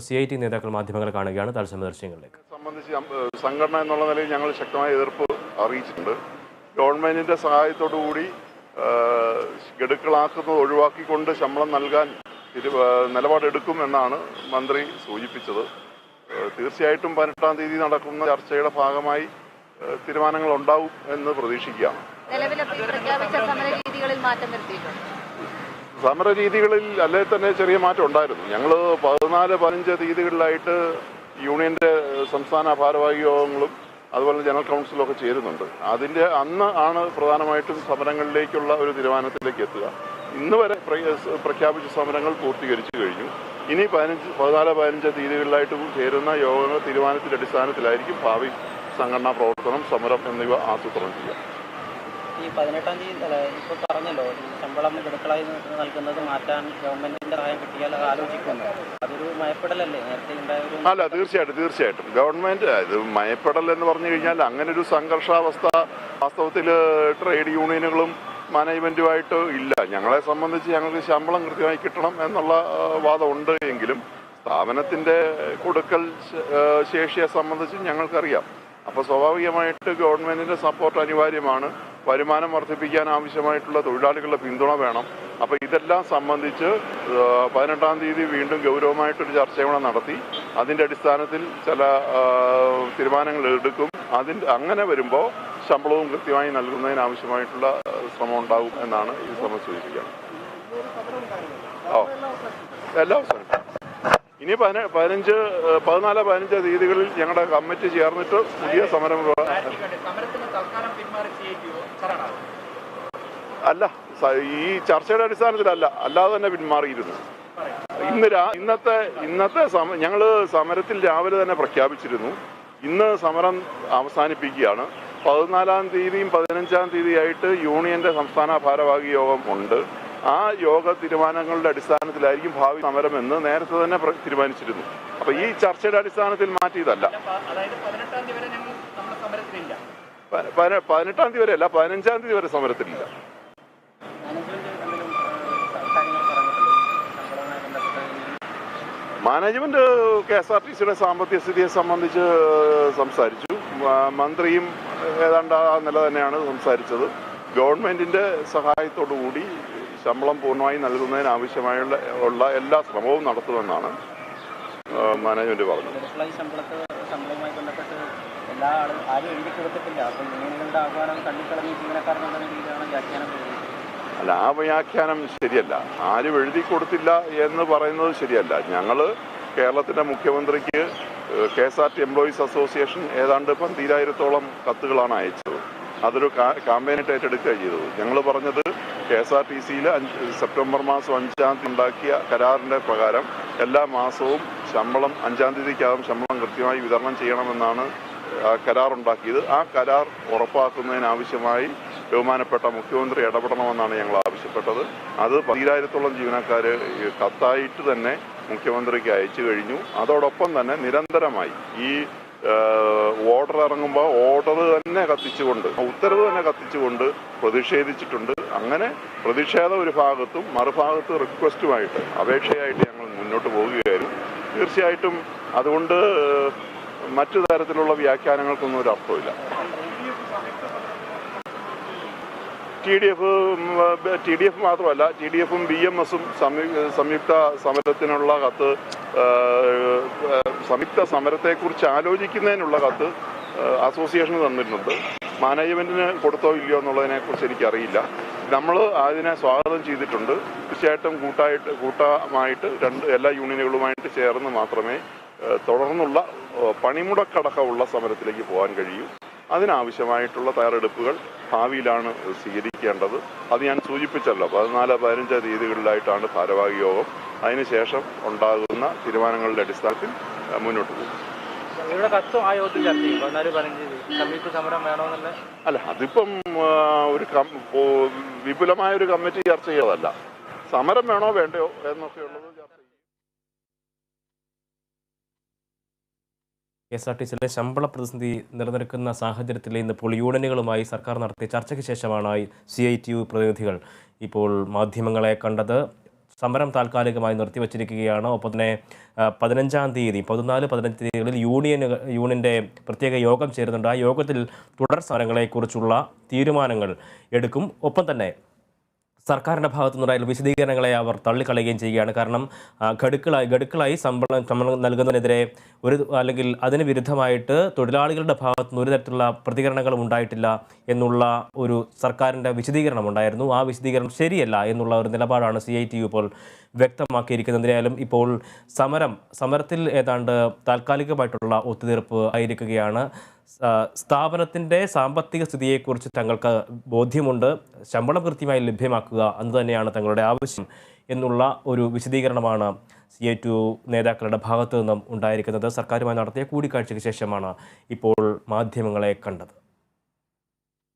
CIT നേതാക്കൾ മാധ്യമങ്ങളെ കാണുകയാണ്. തത്സമയ ദൃശ്യങ്ങളിലേക്ക്. സംബന്ധിച്ച് സംഘടന എന്നുള്ള നിലയിൽ ഞങ്ങൾ ശക്തമായ എതിർപ്പ് അറിയിച്ചിട്ടുണ്ട്. ഗവൺമെന്റിന്റെ സഹായത്തോടു കൂടി ഗഡുക്കളാക്കുന്നത് ഒഴിവാക്കിക്കൊണ്ട് ശമ്പളം നൽകാൻ നിലപാടെടുക്കും എന്നാണ് മന്ത്രി സൂചിപ്പിച്ചത്. തീർച്ചയായിട്ടും 18-ാം തീയതി നടക്കുന്ന ചർച്ചയുടെ ഭാഗമായി തീരുമാനങ്ങൾ ഉണ്ടാവും എന്ന് പ്രതീക്ഷിക്കുകയാണ്. സമര രീതികളിൽ അല്ലേ തന്നെ ചെറിയ മാറ്റം ഉണ്ടായിരുന്നു. ഞങ്ങൾ 14-15 തീയതികളിലായിട്ട് യൂണിയന്റെ സംസ്ഥാന ഭാരവാഹി യോഗങ്ങളും അതുപോലെ ജനറൽ കൗൺസിലും ഒക്കെ ചേരുന്നുണ്ട്. അതിൻ്റെ അന്ന് ആണ് പ്രധാനമായിട്ടും സമരങ്ങളിലേക്കുള്ള ഒരു തീരുമാനത്തിലേക്ക് എത്തുക. ഇന്ന് വരെ പ്രഖ്യാപിച്ച സമരങ്ങൾ പൂർത്തീകരിച്ചു കഴിഞ്ഞു. ഇനി 14-15 തീയതികളിലായിട്ട് ചേരുന്ന യോഗങ്ങൾ തീരുമാനത്തിന്റെ അടിസ്ഥാനത്തിലായിരിക്കും ഭാവി സംഘടനാ പ്രവർത്തനം, സമരം എന്നിവ ആസൂത്രണം ചെയ്യുക. ഈ 18-ാം തീയതി ഇപ്പോൾ പറഞ്ഞല്ലോ, ശമ്പളം ഗഡുക്കളായി നൽകുന്നത് മാറ്റാൻ ഗവൺമെന്റിന്റെ സഹായം കിട്ടിയാൽ അത് ആലോചിക്കുന്നു. അതൊരു മയപ്പെടലല്ലേ നേരത്തെ ഉണ്ടായൊരു? അല്ല, തീർച്ചയായിട്ടും ഗവൺമെന്റ് ഇത് മയപ്പെടൽ എന്ന് പറഞ്ഞു കഴിഞ്ഞാൽ അങ്ങനെ ഒരു സംഘർഷാവസ്ഥ വാസ്തവത്തിൽ ട്രേഡ് യൂണിയനുകളും മാനേജ്മെന്റുമായിട്ട് ഇല്ല. ഞങ്ങളെ സംബന്ധിച്ച് ഞങ്ങൾക്ക് ശമ്പളം കൃത്യമായി കിട്ടണം എന്നുള്ള വാദമുണ്ട് എങ്കിലും സ്ഥാപനത്തിന്റെ കൊടുക്കൽ ശേഷിയെ സംബന്ധിച്ച് ഞങ്ങൾക്കറിയാം. അപ്പോൾ സ്വാഭാവികമായിട്ട് ഗവൺമെന്റിന്റെ സപ്പോർട്ട് അനിവാര്യമാണ്. വരുമാനം വർദ്ധിപ്പിക്കാൻ ആവശ്യമായിട്ടുള്ള തൊഴിലാളികളുടെ പിന്തുണ വേണം. അപ്പോൾ ഇതെല്ലാം സംബന്ധിച്ച് 18-ാം തീയതി വീണ്ടും ഗൗരവമായിട്ടൊരു ചർച്ചകൾ നടത്തി അതിൻ്റെ അടിസ്ഥാനത്തിൽ ചില തീരുമാനങ്ങൾ എടുക്കും. അങ്ങനെ വരുമ്പോൾ ശമ്പളവും കൃത്യമായി നൽകുന്നതിന് ആവശ്യമായിട്ടുള്ള ശ്രമം ഉണ്ടാകും എന്നാണ് ഈ ശ്രമം സൂചിപ്പിക്കുന്നത്. എല്ലാ അവസരം ഇനി 14-15 തീയതികളിൽ ഞങ്ങളുടെ കമ്മിറ്റി ചേർന്നിട്ട് പുതിയ സമരം അല്ല, ഈ ചർച്ചയുടെ അടിസ്ഥാനത്തിലല്ല, അല്ലാതെ തന്നെ പിന്മാറിയിരുന്നു. ഇന്നത്തെ ഞങ്ങൾ സമരത്തിൽ രാവിലെ തന്നെ പ്രഖ്യാപിച്ചിരുന്നു. ഇന്ന് സമരം അവസാനിപ്പിക്കുകയാണ്. 14-ാം തീയതിയും 15-ാം തീയതിയായിട്ട് യൂണിയന്റെ സംസ്ഥാന ഭാരവാഹി യോഗം ഉണ്ട്. ആ യോഗ തീരുമാനങ്ങളുടെ അടിസ്ഥാനത്തിലായിരിക്കും ഭാവി സമരം എന്ന് നേരത്തെ തന്നെ തീരുമാനിച്ചിരുന്നു. അപ്പൊ ഈ ചർച്ചയുടെ അടിസ്ഥാനത്തിൽ മാറ്റിയതല്ല. 18-ാം തീയതി വരെ അല്ല, 15-ാം തീയതി വരെ സമരത്തിലില്ല. മാനേജ്മെന്റ് KSRTCയുടെ സാമ്പത്തിക സ്ഥിതിയെ സംബന്ധിച്ച് സംസാരിച്ചു. മന്ത്രിയും ഏതാണ്ട് ആ നില തന്നെയാണ് സംസാരിച്ചത്. ഗവൺമെന്റിന്റെ സഹായത്തോടുകൂടി ശമ്പളം പൂർണ്ണമായി നൽകുന്നതിന് ആവശ്യമായുള്ള എല്ലാ ശ്രമവും നടത്തുമെന്നാണ് മാനേജ്മെന്റ് പറഞ്ഞത്. അല്ല, ആ വ്യാഖ്യാനം ശരിയല്ല. ആരും എഴുതി കൊടുത്തില്ല എന്ന് പറയുന്നത് ശരിയല്ല. ഞങ്ങൾ കേരളത്തിന്റെ മുഖ്യമന്ത്രിക്ക് KSRT എംപ്ലോയീസ് അസോസിയേഷൻ ഏതാണ്ട് 12,000-ഓളം കത്തുകളാണ് അയച്ചത്. അതൊരു ക്യാമ്പയിനായിട്ട് ഏറ്റെടുക്കുകയാണ് ചെയ്തത്. ഞങ്ങൾ പറഞ്ഞത് KSRTCയിൽ സെപ്റ്റംബർ മാസം 5-ാം തീയതി ഉണ്ടാക്കിയ കരാറിന്റെ പ്രകാരം എല്ലാ മാസവും ശമ്പളം 5-ാം തീയതിക്കകം ശമ്പളം കൃത്യമായി വിതരണം ചെയ്യണമെന്നാണ് കരാറുണ്ടാക്കിയത്. ആ കരാർ ഉറപ്പാക്കുന്നതിനാവശ്യമായി ബഹുമാനപ്പെട്ട മുഖ്യമന്ത്രി ഇടപെടണമെന്നാണ് ഞങ്ങൾ ആവശ്യപ്പെട്ടത്. അത് 10,000-ഓളം ജീവനക്കാർ കത്തായിട്ട് തന്നെ മുഖ്യമന്ത്രിക്ക് അയച്ചു കഴിഞ്ഞു. അതോടൊപ്പം തന്നെ നിരന്തരമായി ഈ ഓർഡർ ഇറങ്ങുമ്പോൾ ഓർഡർ തന്നെ കത്തിച്ചുകൊണ്ട്, ഉത്തരവ് തന്നെ കത്തിച്ചുകൊണ്ട് പ്രതിഷേധിച്ചിട്ടുണ്ട്. അങ്ങനെ പ്രതിഷേധം ഒരു ഭാഗത്തും മറുഭാഗത്ത് റിക്വസ്റ്റുമായിട്ട്, അപേക്ഷയായിട്ട് ഞങ്ങൾ മുന്നോട്ട് പോവുകയായിരുന്നു. തീർച്ചയായിട്ടും അതുകൊണ്ട് മറ്റു തരത്തിലുള്ള വ്യാഖ്യാനങ്ങൾക്കൊന്നും ഒരു അർത്ഥമില്ല. TDF മാത്രമല്ല, TDF-ഉം BMS-ഉം സംയുക്ത സമരത്തിനുള്ള കത്ത്, സംയുക്ത സമരത്തെക്കുറിച്ച് ആലോചിക്കുന്നതിനുള്ള കത്ത് അസോസിയേഷന് തന്നിട്ടുണ്ട്. മാനേജ്മെന്റിന് കൊടുത്തോ ഇല്ലയോ എന്നുള്ളതിനെക്കുറിച്ച് എനിക്കറിയില്ല. നമ്മൾ അതിനെ സ്വാഗതം ചെയ്തിട്ടുണ്ട്. തീർച്ചയായിട്ടും കൂട്ടമായിട്ട് എല്ലാ യൂണിയനുകളുമായിട്ട് ചേർന്ന് മാത്രമേ തുടർന്നുള്ള പണിമുടക്കടക്കമുള്ള സമരത്തിലേക്ക് പോകാൻ കഴിയൂ. അതിനാവശ്യമായിട്ടുള്ള തയ്യാറെടുപ്പുകൾ ഭാവിയിലാണ് സ്വീകരിക്കേണ്ടത്. അത് ഞാൻ സൂചിപ്പിച്ചല്ലോ, 14-15 തീയതികളിലായിട്ടാണ് ഭാരവാഹി യോഗം. അതിനുശേഷം ഉണ്ടാകുന്ന തീരുമാനങ്ങളുടെ അടിസ്ഥാനത്തിൽ മുന്നോട്ട് പോകും. അല്ല, അതിപ്പം ഒരു വിപുലമായ ഒരു കമ്മിറ്റി ചർച്ച ചെയ്തതല്ല. സമരം വേണോ വേണ്ടയോ എന്നൊക്കെയുള്ളത് ചർച്ച ചെയ്യും. KSRTCയിലെ ശമ്പള പ്രതിസന്ധി നിലനിൽക്കുന്ന സാഹചര്യത്തിൽ ഇന്നിപ്പോൾ യൂണിയനുകളുമായി സർക്കാർ നടത്തിയ ചർച്ചയ്ക്ക് ശേഷമാണ് CITU പ്രതിനിധികൾ ഇപ്പോൾ മാധ്യമങ്ങളെ കണ്ടത്. സമരം താൽക്കാലികമായി നിർത്തിവച്ചിരിക്കുകയാണ്. ഒപ്പം തന്നെ 15-ാം തീയതി 14-15 തീയതികളിൽ യൂണിയൻ്റെ പ്രത്യേക യോഗം ചേരുന്നുണ്ട്. ആ യോഗത്തിൽ തുടർ സമരങ്ങളെക്കുറിച്ചുള്ള തീരുമാനങ്ങൾ എടുക്കും. ഒപ്പം തന്നെ സർക്കാരിൻ്റെ ഭാഗത്തു നിന്നുണ്ടായ വിശദീകരണങ്ങളെ അവർ തള്ളിക്കളയുകയും ചെയ്യുകയാണ്. കാരണം ഗഡുക്കളായി ശമ്പളം നൽകുന്നതിനെതിരെ അല്ലെങ്കിൽ അതിന് വിരുദ്ധമായിട്ട് തൊഴിലാളികളുടെ ഭാഗത്തു നിന്ന് ഒരു തരത്തിലുള്ള പ്രതികരണങ്ങളും ഉണ്ടായിട്ടില്ല എന്നുള്ള ഒരു സർക്കാരിൻ്റെ വിശദീകരണം ഉണ്ടായിരുന്നു. ആ വിശദീകരണം ശരിയല്ല എന്നുള്ള ഒരു നിലപാടാണ് CITU ഇപ്പോൾ വ്യക്തമാക്കിയിരിക്കുന്നതിനാലും ഇപ്പോൾ സമരത്തിൽ ഏതാണ്ട് താൽക്കാലികമായിട്ടുള്ള ഒത്തുതീർപ്പ് ആയിരിക്കുകയാണ്. സ്ഥാപനത്തിൻ്റെ സാമ്പത്തിക സ്ഥിതിയെക്കുറിച്ച് തങ്ങൾക്ക് ബോധ്യമുണ്ട്, ശമ്പളം കൃത്യമായി ലഭ്യമാക്കുക എന്ന് തന്നെയാണ് തങ്ങളുടെ ആവശ്യം എന്നുള്ള ഒരു വിശദീകരണമാണ് CITU നേതാക്കളുടെ ഭാഗത്തു നിന്നും ഉണ്ടായിരിക്കുന്നത്. സർക്കാരുമായി നടത്തിയ കൂടിക്കാഴ്ചയ്ക്ക് ശേഷമാണ് ഇപ്പോൾ മാധ്യമങ്ങളെ കണ്ടത്.